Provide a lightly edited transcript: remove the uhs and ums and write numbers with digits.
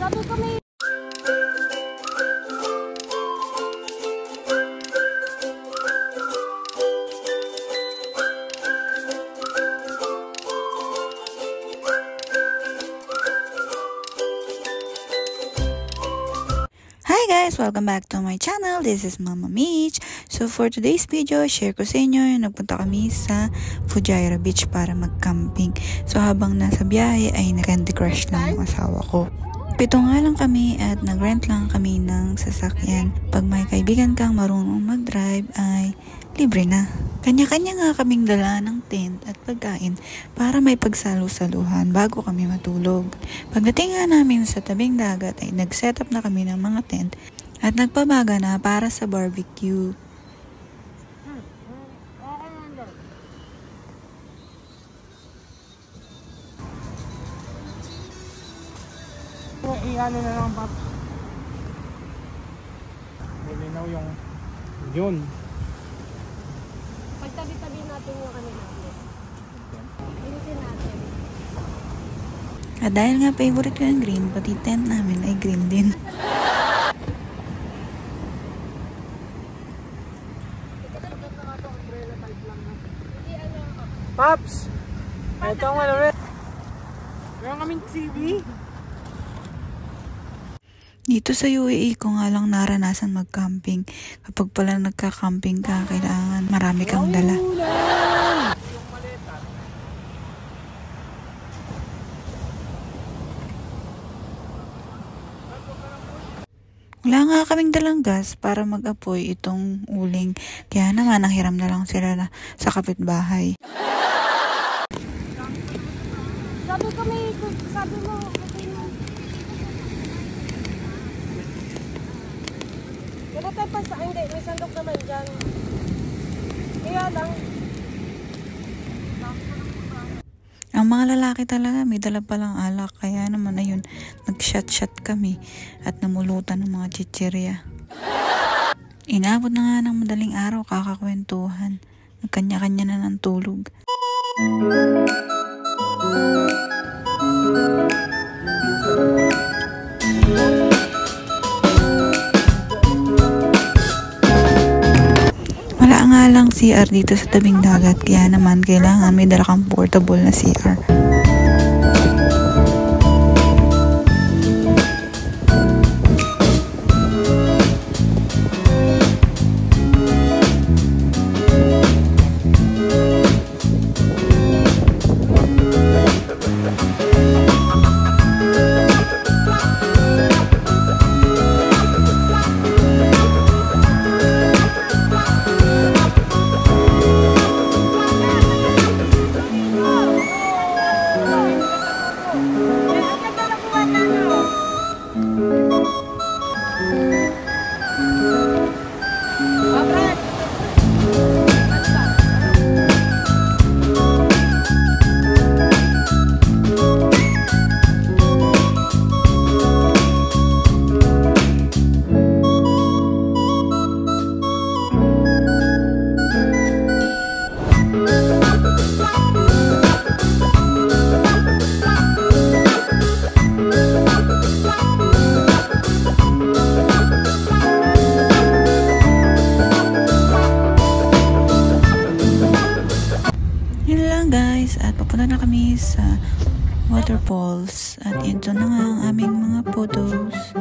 Sabi ko may... Hi guys! Welcome back to my channel. This is Mama Mitch. So for today's video, share ko sa inyo yung nagpunta kami sa Fujairah Beach para mag-camping. So habang nasa biyahe ay nag-candy crush lang yung asawa ko. 7 nga lang kami at nag-rent lang kami ng sasakyan. Pag may kaibigan kang marunong mag-drive ay libre na. Kanya-kanya nga kaming dala ng tent at pagkain para may pagsalu-saluhan bago kami matulog. Pagdating nga namin sa tabing dagat ay nag-set up na kami ng mga tent at nagpabaga na para sa barbecue. Ano na lang pap. Malinaw yung yun. Pagtabi-tabi natin yung ano natin. Inisin natin. At dahil nga favorite ko yung green, pati tent namin ay green din. Paps! Ito ang malamit. Meron kaming TV. Dito sa UAE ko nga lang naranasan mag-camping. Kapag pala nagka-camping ka, kailangan marami kang dala. Wala nga kaming dalang gas para mag-apoy itong uling. Kaya naman nanghiram na lang sila sa kapitbahay. Sabi ko may... Sabi mo... Kaya tayo pa sa... Hindi, may sandok naman dyan. Kaya lang. Ang mga lalaki talaga, may dala palang alak. Kaya naman ayun, nag-shot-shot kami at namulutan ng mga chichirya. Inabot na nga ng madaling araw, kakakwentuhan. Nagkanya-kanya na ng tulog. Wala nga lang CR dito sa tabing dagat, kaya naman kailangan may dala kang portable na CR. Guys, at papunta na kami sa waterfalls at ito na nga ang aming mga photos.